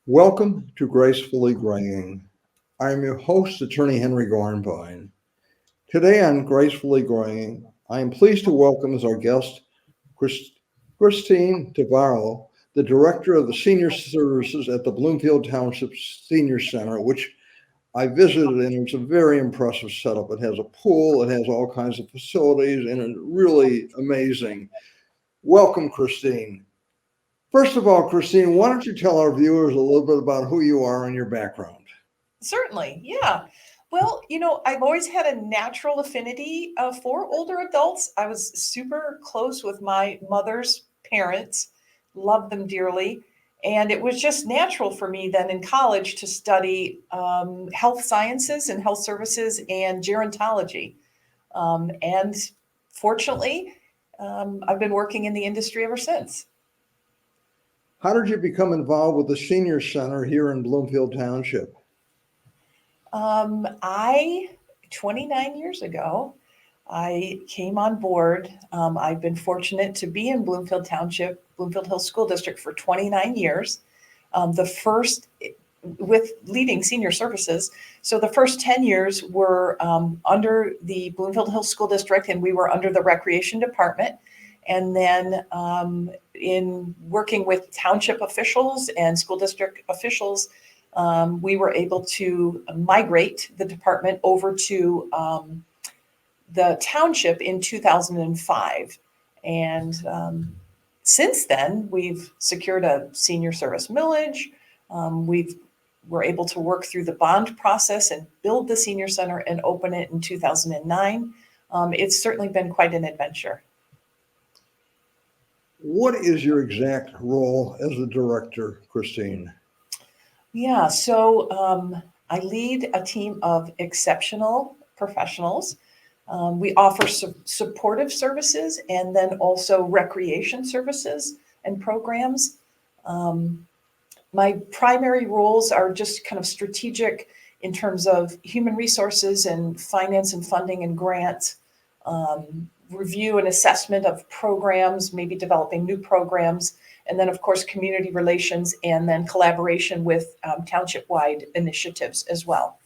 Welcome to Gracefully Graying. I am your host, Attorney Henry Gornbein. Today on Gracefully Graying, I am pleased to welcome as our guest Christine Tvaroha, the Director of the Senior Services at the Bloomfield Township Senior Center, which I visited, and it's a very impressive setup. It has a pool, it has all kinds of facilities, and it's really amazing. Welcome, Christine. First of all, Christine, why don't you tell our viewers a little bit about who you are and your background? Certainly, yeah. Well, I've always had a natural affinity for older adults. I was super close with my mother's parents, loved them dearly. And it was just natural for me then in college to study health sciences and health services and gerontology. And fortunately, I've been working in the industry ever since. How did you become involved with the Senior Center here in Bloomfield Township? 29 years ago, I came on board. I've been fortunate to be in Bloomfield Township, Bloomfield Hills School District for 29 years. The first with leading senior services. So the first 10 years were under the Bloomfield Hills School District, and we were under the Recreation Department. And then in working with township officials and school district officials, we were able to migrate the department over to the township in 2005. And since then, we've secured a senior service millage. We're able to work through the bond process and build the senior center and open it in 2009. It's certainly been quite an adventure. What is your exact role as a director, Christine? Yeah, so I lead a team of exceptional professionals. We offer supportive services and then also recreation services and programs. My primary roles are just kind of strategic in terms of human resources and finance and funding and grants, review and assessment of programs, maybe developing new programs, and then, of course, community relations, and then collaboration with township-wide initiatives as well.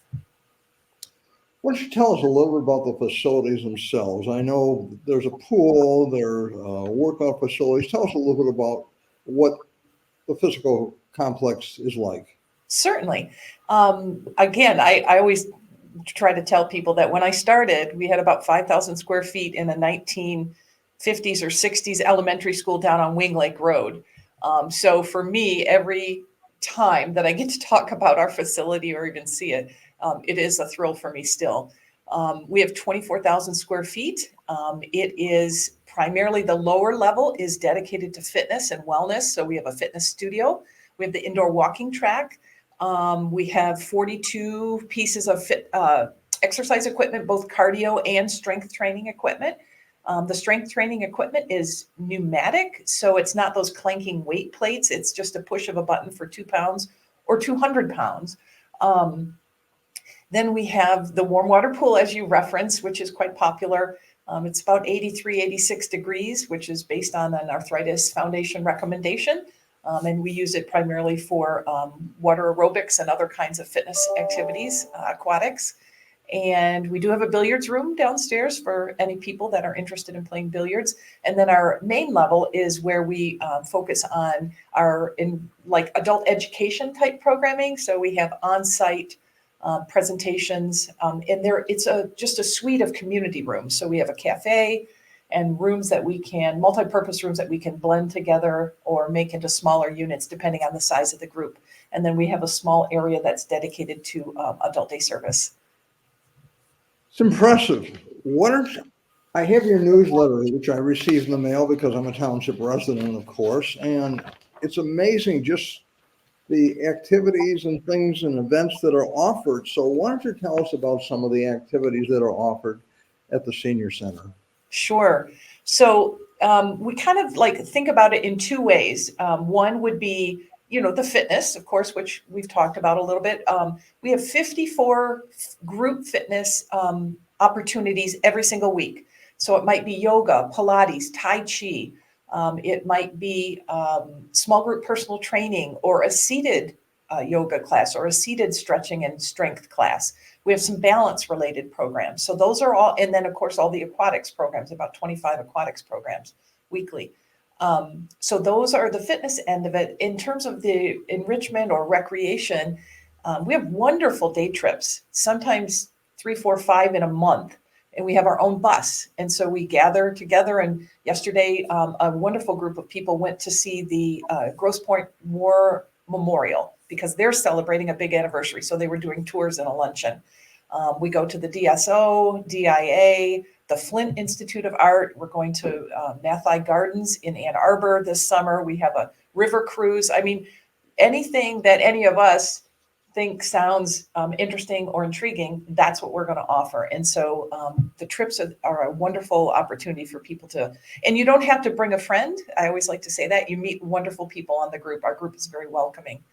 Why don't you tell us a little bit about the facilities themselves? I know there's a pool, there's workout facilities. Tell us a little bit about what the physical complex is like. Certainly. Again, I always try to tell people that when I started, we had about 5,000 square feet in a 1950s or 60s elementary school down on Wing Lake Road. So for me, every time that I get to talk about our facility or even see it, it is a thrill for me still. We have 24,000 square feet. It is primarily the lower level is dedicated to fitness and wellness. So we have a fitness studio. We have the indoor walking track. We have 42 pieces of exercise equipment, both cardio and strength training equipment. The strength training equipment is pneumatic, so it's not those clanking weight plates. It's just a push of a button for 2 pounds or 200 pounds. Then we have the warm water pool, as you referenced, which is quite popular. It's about 83, 86 degrees, which is based on an Arthritis Foundation recommendation. And we use it primarily for water aerobics and other kinds of fitness activities, aquatics. And we do have a billiards room downstairs for any people that are interested in playing billiards. And then our main level is where we focus on our adult education type programming. So we have on-site presentations, and it's just a suite of community rooms. So we have a cafe and rooms that we can, multi-purpose rooms that we can blend together or make into smaller units depending on the size of the group. And then we have a small area that's dedicated to adult day service. It's impressive. I have your newsletter, which I received in the mail because I'm a township resident, of course, and it's amazing just the activities and things and events that are offered. So why don't you tell us about some of the activities that are offered at the Senior Center? Sure. So we kind of think about it in two ways. One would be, the fitness, of course, which we've talked about a little bit. We have 54 group fitness opportunities every single week. So it might be yoga, Pilates, Tai Chi. It might be small group personal training or a seated yoga class or a seated stretching and strength class. We have some balance related programs. So those are all, and then of course, all the aquatics programs, about 25 aquatics programs weekly. So those are the fitness end of it. In terms of the enrichment or recreation, we have wonderful day trips, sometimes 3, 4, 5 in a month. And we have our own bus. And so we gather together. And yesterday, a wonderful group of people went to see the Grosse Pointe War Memorial because they're celebrating a big anniversary. So they were doing tours and a luncheon. We go to the DSO, DIA, the Flint Institute of Art. We're going to Mathi Gardens in Ann Arbor this summer. We have a river cruise. I mean, anything that any of us think sounds interesting or intriguing, that's what we're going to offer. And so the trips are a wonderful opportunity for people to, and you don't have to bring a friend. I always like to say that. You meet wonderful people on the group. Our group is very welcoming.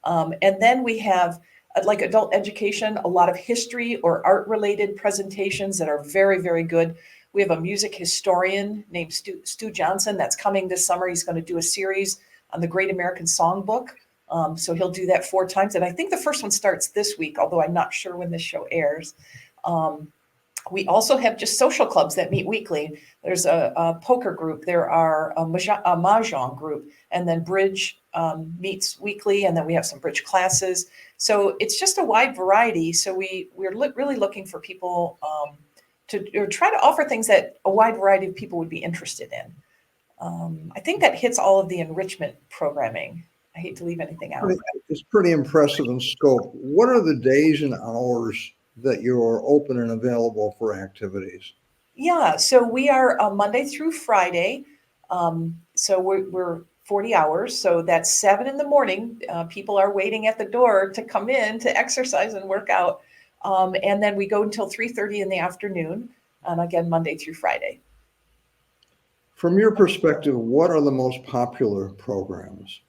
And then we have like adult education, a lot of history or art related presentations that are very, very good. We have a music historian named Stu Johnson that's coming this summer. He's going to do a series on the Great American Songbook. So he'll do that 4 times. And I think the first one starts this week, although I'm not sure when this show airs. We also have just social clubs that meet weekly. There's a poker group. There are a mahjong group. And then bridge meets weekly. And then we have some bridge classes. So it's just a wide variety. So we're really looking for people to try to offer things that a wide variety of people would be interested in. I think that hits all of the enrichment programming. I hate to leave anything out. It's pretty impressive in scope. What are the days and hours that you're open and available for activities? Yeah, so we are Monday through Friday. So we're 40 hours. So that's 7 in the morning. People are waiting at the door to come in to exercise and work out. And then we go until 3:30 in the afternoon. And again, Monday through Friday. From your perspective, what are the most popular programs?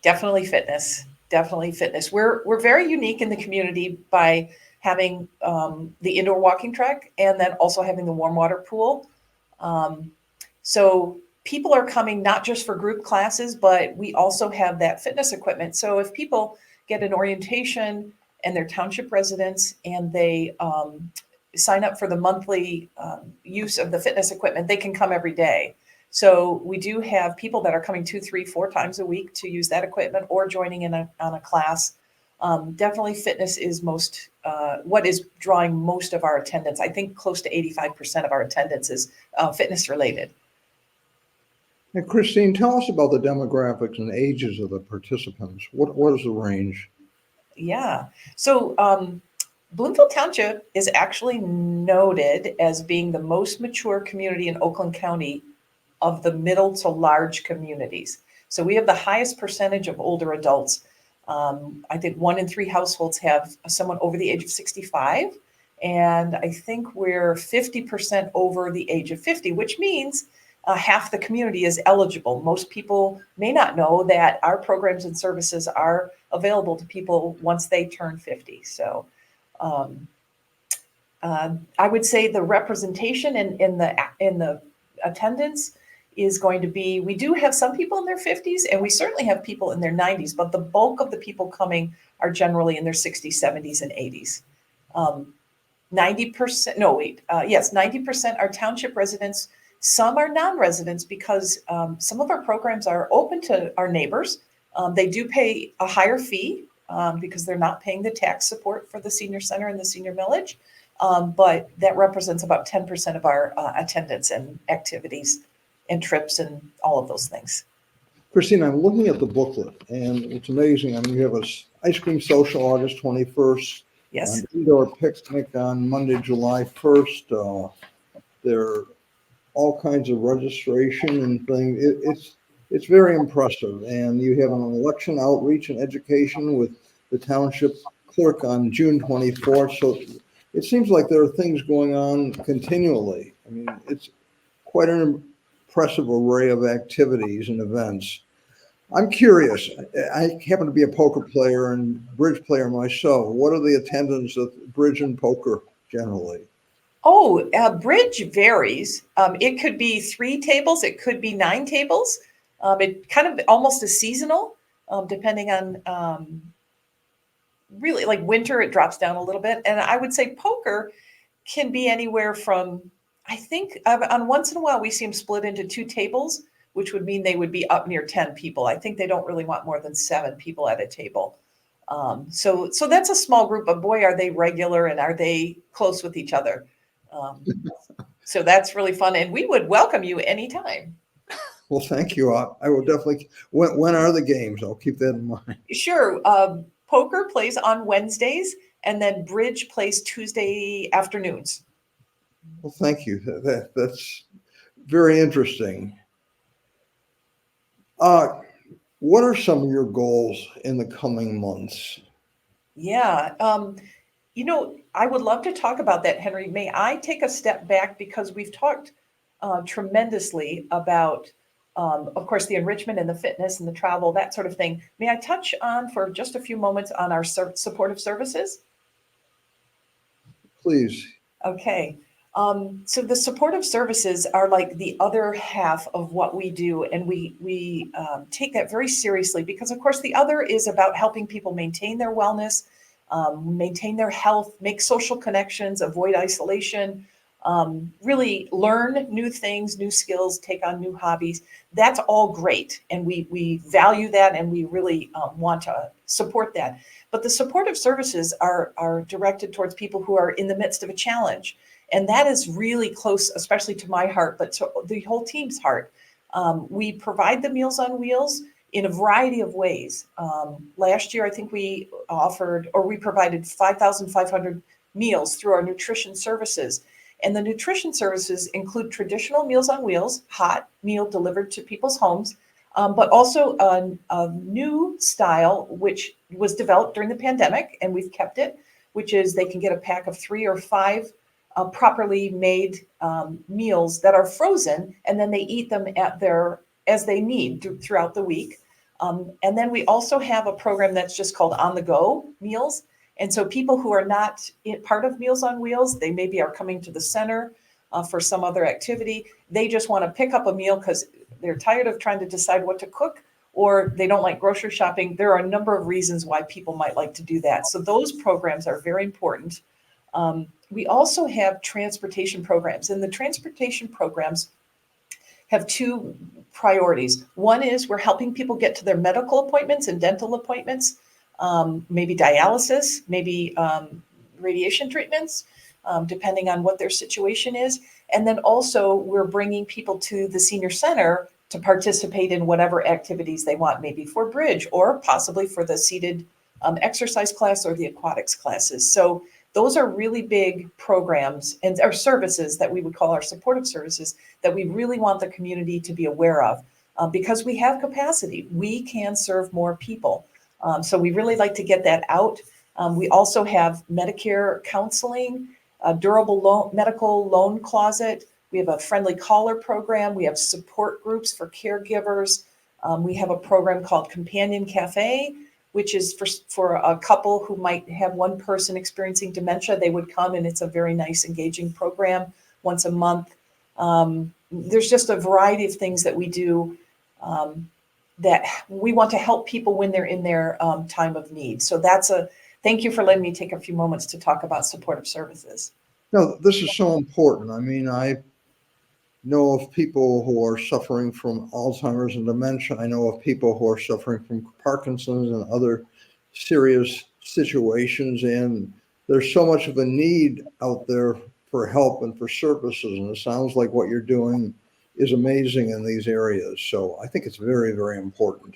Definitely fitness. Definitely fitness. We're very unique in the community by having the indoor walking track and then also having the warm water pool. So people are coming not just for group classes, but we also have that fitness equipment. So if people get an orientation and they're township residents and they sign up for the monthly use of the fitness equipment, they can come every day. So we do have people that are coming 2, 3, 4 times a week to use that equipment or joining in on a class. Definitely fitness is what is drawing most of our attendance. I think close to 85% of our attendance is fitness related. And Christine, tell us about the demographics and ages of the participants. What is the range? Yeah. So Bloomfield Township is actually noted as being the most mature community in Oakland County of the middle to large communities. So we have the highest percentage of older adults. I think 1 in 3 households have someone over the age of 65. And I think we're 50% over the age of 50, which means half the community is eligible. Most people may not know that our programs and services are available to people once they turn 50. So I would say the representation in the attendance is going to be, we do have some people in their 50s and we certainly have people in their 90s, but the bulk of the people coming are generally in their 60s, 70s, and 80s. 90% are township residents. Some are non-residents because some of our programs are open to our neighbors. They do pay a higher fee because they're not paying the tax support for the senior center and the senior millage. But that represents about 10% of our attendance and activities and trips and all of those things. Christine, I'm looking at the booklet and it's amazing. I mean, you have an ice cream social August 21st. Yes. An indoor picnic on Monday, July 1st. There are all kinds of registration and things. It's very impressive. And you have an election outreach and education with the township clerk on June 24th. So it seems like there are things going on continually. I mean, it's quite an impressive array of activities and events. I'm curious. I happen to be a poker player and bridge player myself. What are the attendance of bridge and poker generally? Oh, bridge varies. It could be 3 tables. It could be 9 tables. It kind of almost is seasonal. depending on really like winter, it drops down a little bit. And I would say poker can be anywhere from, I think on once in a while we see them split into two tables, which would mean they would be up near 10 people. I think they don't really want more than 7 people at a table. So that's a small group, but boy, are they regular and are they close with each other. Um, so that's really fun. And we would welcome you anytime. Well, thank you. I will definitely. When are the games? I'll keep that in mind. Sure. Poker plays on Wednesdays and then bridge plays Tuesday afternoons. Well, thank you. That's very interesting. What are some of your goals in the coming months? Yeah. I would love to talk about that, Henry. May I take a step back because we've talked tremendously about, of course, the enrichment and the fitness and the travel, that sort of thing. May I touch on for just a few moments on our supportive services? Please. Okay. So the supportive services are like the other half of what we do, and we take that very seriously because, of course, the other is about helping people maintain their wellness, maintain their health, make social connections, avoid isolation, really learn new things, new skills, take on new hobbies. That's all great, and we value that, and we really want to support that. But the supportive services are directed towards people who are in the midst of a challenge. And that is really close, especially to my heart, but to the whole team's heart. We provide the Meals on Wheels in a variety of ways. Last year, I think we provided 5,500 meals through our nutrition services. And the nutrition services include traditional Meals on Wheels, hot meal delivered to people's homes, but also a new style, which was developed during the pandemic, and we've kept it, which is they can get a pack of 3 or 5 properly made meals that are frozen, and then they eat them as they need throughout the week. And then we also have a program that's just called On the Go Meals. And so people who are not part of Meals on Wheels, they maybe are coming to the center for some other activity. They just want to pick up a meal because they're tired of trying to decide what to cook, or they don't like grocery shopping. There are a number of reasons why people might like to do that. So those programs are very important. We also have transportation programs, and the transportation programs have 2 priorities. One is we're helping people get to their medical appointments and dental appointments, maybe dialysis, maybe radiation treatments, depending on what their situation is. And then also we're bringing people to the senior center to participate in whatever activities they want, maybe for bridge or possibly for the seated exercise class or the aquatics classes. So those are really big programs and our services that we would call our supportive services that we really want the community to be aware of because we have capacity. We can serve more people. So we really like to get that out. We also have Medicare counseling, a durable medical loan closet. We have a friendly caller program. We have support groups for caregivers. We have a program called Companion Cafe, which is for a couple who might have one person experiencing dementia. They would come, and it's a very nice, engaging program once a month. There's just a variety of things that we do that we want to help people when they're in their time of need. So thank you for letting me take a few moments to talk about supportive services. No, this is so important. I mean, I know of people who are suffering from Alzheimer's and dementia. I know of people who are suffering from Parkinson's and other serious situations. And there's so much of a need out there for help and for services. And it sounds like what you're doing is amazing in these areas. So I think it's very, very important.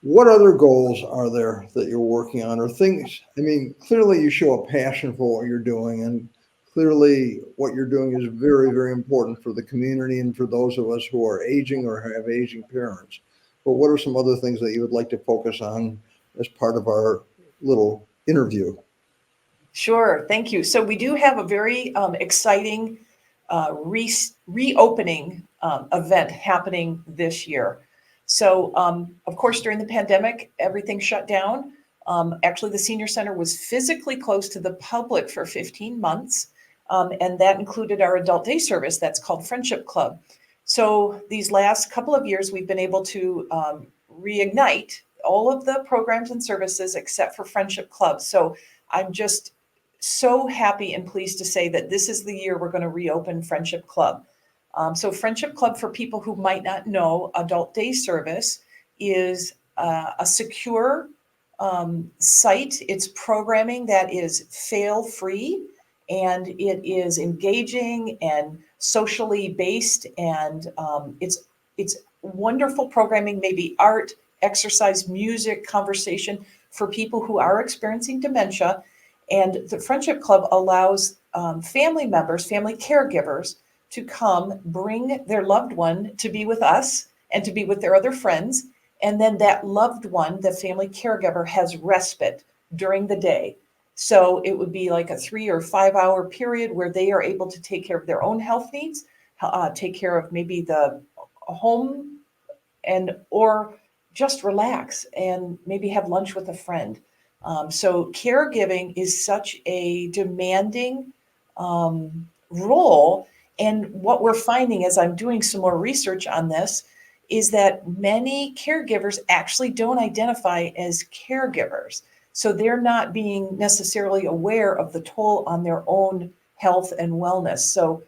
What other goals are there that you're working on or things? I mean, clearly you show a passion for what you're doing, and clearly what you're doing is very, very important for the community and for those of us who are aging or have aging parents. But what are some other things that you would like to focus on as part of our little interview? Sure, thank you. So we do have a very exciting reopening event happening this year. So, of course, during the pandemic, everything shut down. Actually, the senior center was physically closed to the public for 15 months, and that included our adult day service that's called Friendship Club. So these last couple of years, we've been able to reignite all of the programs and services except for Friendship Club. So I'm just so happy and pleased to say that this is the year we're going to reopen Friendship Club. So Friendship Club, for people who might not know, adult day service is a secure site. It's programming that is fail-free, and it is engaging and socially based, and it's wonderful programming, maybe art, exercise, music, conversation for people who are experiencing dementia. And the Friendship Club allows family members, family caregivers, to come bring their loved one to be with us and to be with their other friends. And then that loved one, the family caregiver, has respite during the day. So it would be like a 3 or 5 hour period where they are able to take care of their own health needs, take care of maybe the home, and or just relax and maybe have lunch with a friend. So caregiving is such a demanding role. And what we're finding as I'm doing some more research on this is that many caregivers actually don't identify as caregivers. So they're not being necessarily aware of the toll on their own health and wellness. So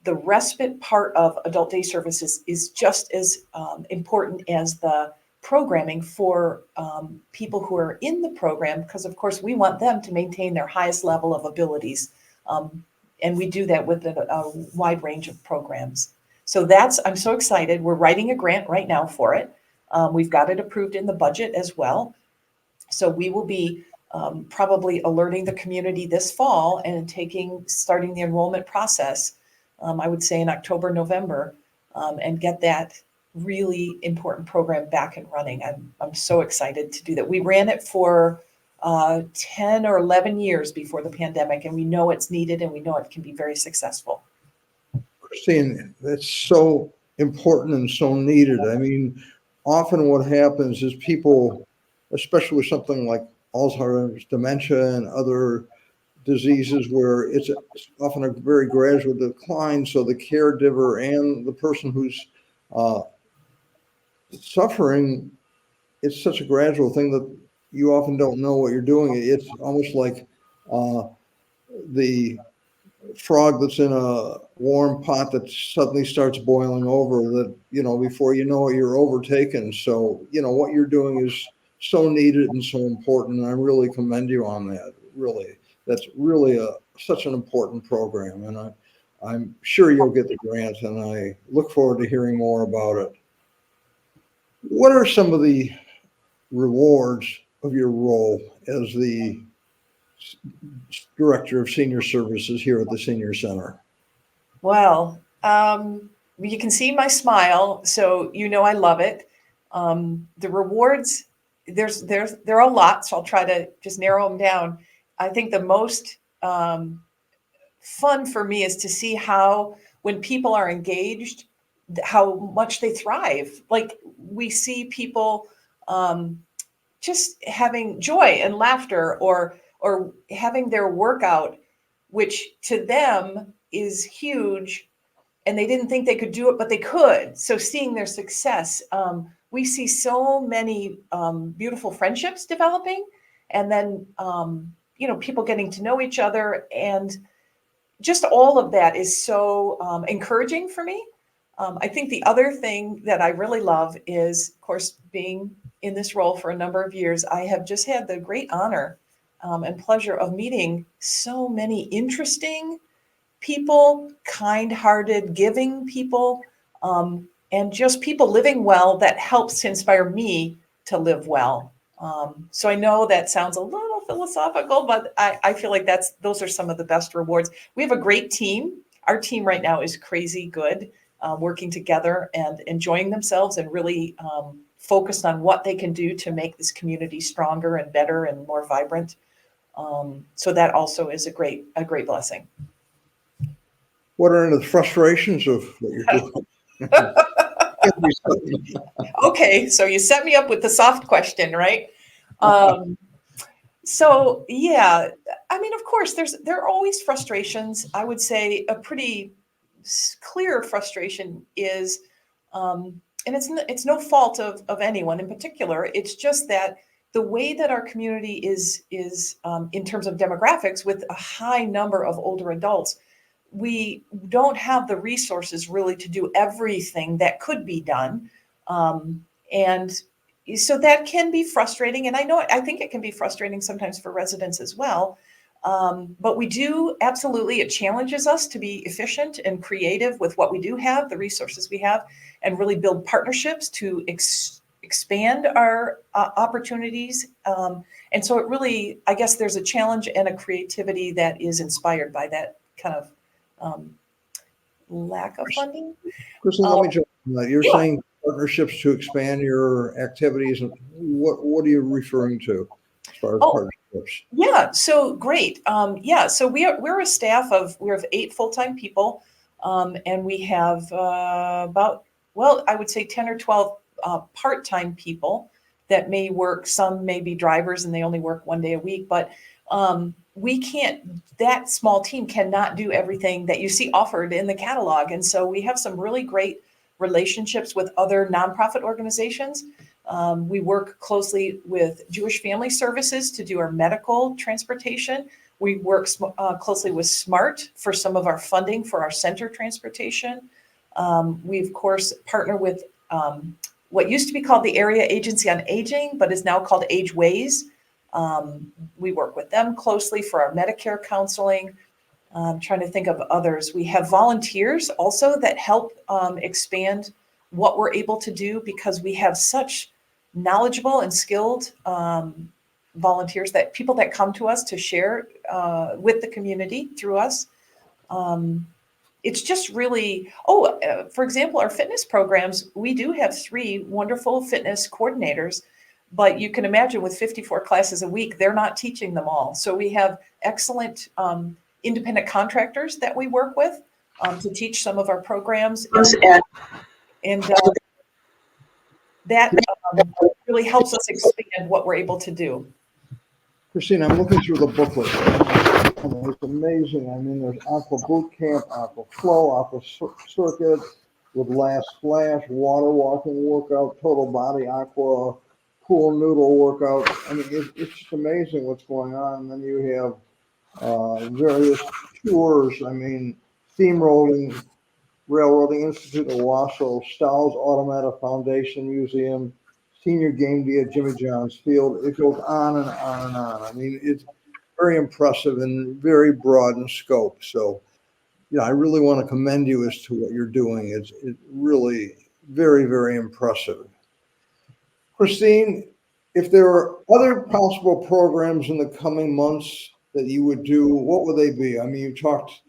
the respite part of adult day services is just as important as the programming for people who are in the program, because of course we want them to maintain their highest level of abilities. And we do that with a wide range of programs. So I'm so excited. We're writing a grant right now for it. We've got it approved in the budget as well. So we will be probably alerting the community this fall and starting the enrollment process, I would say in October, November, and get that really important program back and running. I'm so excited to do that. We ran it for 10 or 11 years before the pandemic, and we know it's needed and we know it can be very successful. Christine, that's so important and so needed. I mean, often what happens is people, especially with something like Alzheimer's, dementia, and other diseases where it's often a very gradual decline. So the caregiver and the person who's suffering, it's such a gradual thing that you often don't know what you're doing. It's almost like the frog that's in a warm pot that suddenly starts boiling over, that, before you know it, you're overtaken. So, what you're doing is so needed and so important. And I really commend you on that. Really, that's really such an important program. And I'm sure you'll get the grant, and I look forward to hearing more about it. What are some of the rewards of your role as the Director of Senior Services here at the Senior Center? Well, you can see my smile, so I love it. The rewards, there are a lot, so I'll try to just narrow them down. I think the most fun for me is to see how, when people are engaged, how much they thrive. Like, we see people just having joy and laughter, or having their workout, which to them is huge, and they didn't think they could do it, but they could. So seeing their success, we see so many beautiful friendships developing, and then people getting to know each other, and just all of that is so encouraging for me. I think the other thing that I really love is, of course, being in this role for a number of years, I have just had the great honor and pleasure of meeting so many interesting people, kind-hearted, giving people, and just people living well that helps to inspire me to live well. So I know that sounds a little philosophical, but I feel like those are some of the best rewards. We have a great team. Our team right now is crazy good, working together and enjoying themselves, and really focused on what they can do to make this community stronger and better and more vibrant. So that also is a great blessing. What are the frustrations of what you're doing? Okay, so you set me up with the soft question, right? So yeah, I mean, of course, there are always frustrations. I would say a pretty clear frustration is it's no fault of anyone in particular. It's just that the way that our community is in terms of demographics, with a high number of older adults, we don't have the resources really to do everything that could be done. And so that can be frustrating. And I think it can be frustrating sometimes for residents as well. But we do absolutely, it challenges us to be efficient and creative with what we do have, the resources we have, and really build partnerships to expand our opportunities. And so it really, I guess there's a challenge and a creativity that is inspired by that kind of lack of funding. Christine, let me jump on that. You're Yeah. saying partnerships to expand your activities. What are you referring to as far as partnerships? Yeah, so great. So we're a staff of 8 full-time people, and we have I would say 10 or 12 part-time people that may work. Some may be drivers and they only work 1 day a week, but that small team cannot do everything that you see offered in the catalog. And so we have some really great relationships with other nonprofit organizations. We work closely with Jewish Family Services to do our medical transportation. We work closely with SMART for some of our funding for our center transportation. We, of course, partner with what used to be called the Area Agency on Aging, but is now called AgeWays. We work with them closely for our Medicare counseling. I'm trying to think of others. We have volunteers also that help expand what we're able to do, because we have such knowledgeable and skilled volunteers, that people that come to us to share with the community through us. It's just really, for example, our fitness programs, we do have 3 wonderful fitness coordinators, but you can imagine with 54 classes a week, they're not teaching them all. So we have excellent independent contractors that we work with to teach some of our programs. And that really helps us expand what we're able to do. Christine, I'm looking through the booklet. It's amazing. I mean, there's Aqua Boot Camp, Aqua Flow, Aqua Circuit with Last Splash, water walking workout, total body aqua, pool noodle workout. I mean, it's just amazing what's going on. And then you have various tours. I mean, steamrolling, Railroading Institute of Wausau, Stow's Automata Foundation Museum, Senior Game Day at Jimmy John's Field. It goes on and on and on. I mean, it's very impressive and very broad in scope. So, I really want to commend you as to what you're doing. It's really very, very impressive. Christine, if there are other possible programs in the coming months that you would do, what would they be? I mean, you talked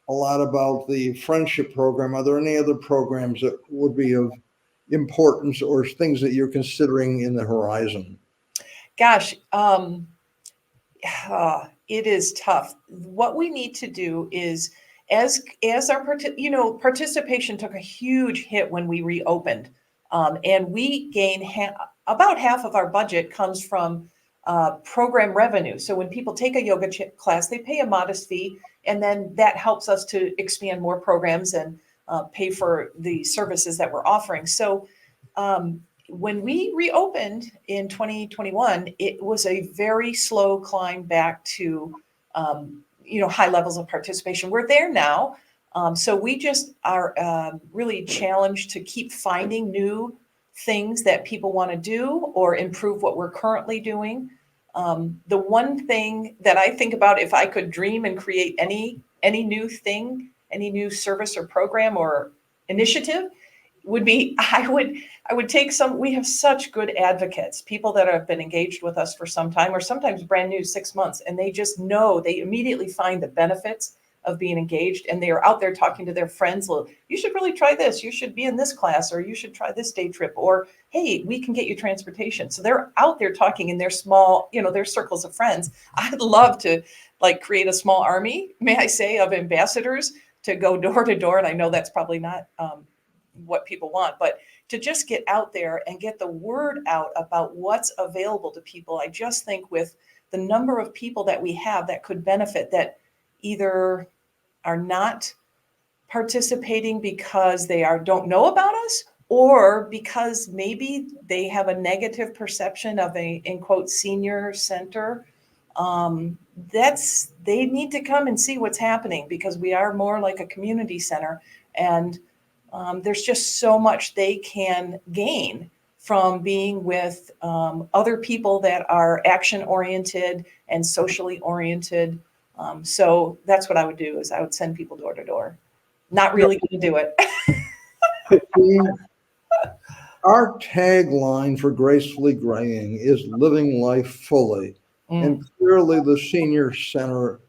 a lot about the friendship program. Are there any other programs that would be of importance or things that you're considering in the horizon? Gosh, it is tough. What we need to do is, as our participation took a huge hit when we reopened, and we gain about half of our budget comes from program revenue. So when people take a yoga class, they pay a modest fee, and then that helps us to expand more programs and pay for the services that we're offering. So when we reopened in 2021, it was a very slow climb back to high levels of participation. We're there now. So we just are really challenged to keep finding new things that people want to do or improve what we're currently doing. The one thing that I think about, if I could dream and create any new thing, any new service or program or initiative, would be I would take we have such good advocates, people that have been engaged with us for some time, or sometimes brand new 6 months, and they just know, they immediately find the benefits of being engaged, and they are out there talking to their friends. Well, you should really try this. You should be in this class, or you should try this day trip, or hey, we can get you transportation. So they're out there talking in their small, their circles of friends. I'd love to create a small army, may I say, of ambassadors to go door to door. And I know that's probably not what people want, but to just get out there and get the word out about what's available to people. I just think with the number of people that we have that could benefit, that either are not participating because they don't know about us, or because maybe they have a negative perception of a, in quote, senior center. They need to come and see what's happening, because we are more like a community center, and there's just so much they can gain from being with other people that are action oriented and socially oriented. So that's what I would do, is I would send people door to door. Not really going to do it. Our tagline for Gracefully Graying is living life fully. And clearly the senior center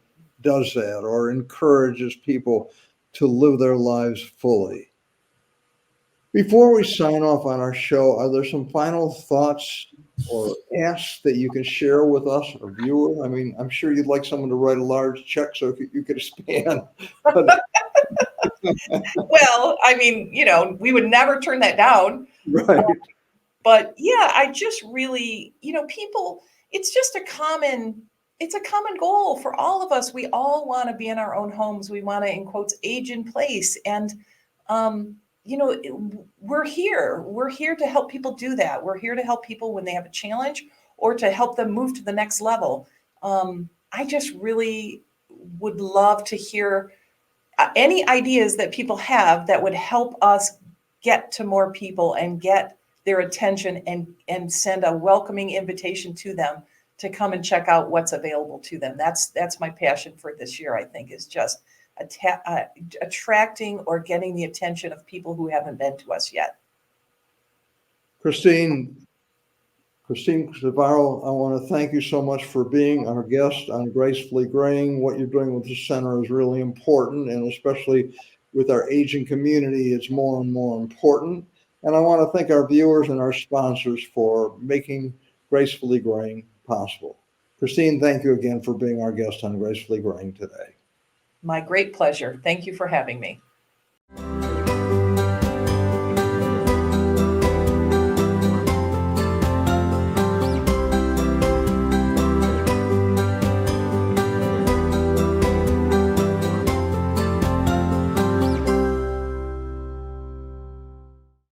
does that, or encourages people to live their lives fully. Before we sign off on our show, are there some final thoughts or asks that you can share with us, or viewer? I mean, I'm sure you'd like someone to write a large check so you could expand. But Well, I mean, we would never turn that down. right. But yeah, I just really, people, it's a common goal for all of us. We all want to be in our own homes. We want to, in quotes, age in place. And, we're here. We're here to help people do that. We're here to help people when they have a challenge, or to help them move to the next level. I just really would love to hear any ideas that people have that would help us get to more people and get their attention, and send a welcoming invitation to them to come and check out what's available to them. That's my passion for this year, I think, is just attracting or getting the attention of people who haven't been to us yet. Christine Tvaroha, I want to thank you so much for being our guest on Gracefully Graying. What you're doing with the center is really important, and especially with our aging community, it's more and more important. And I want to thank our viewers and our sponsors for making Gracefully Graying possible. Christine, thank you again for being our guest on Gracefully Graying today. My great pleasure. Thank you for having me.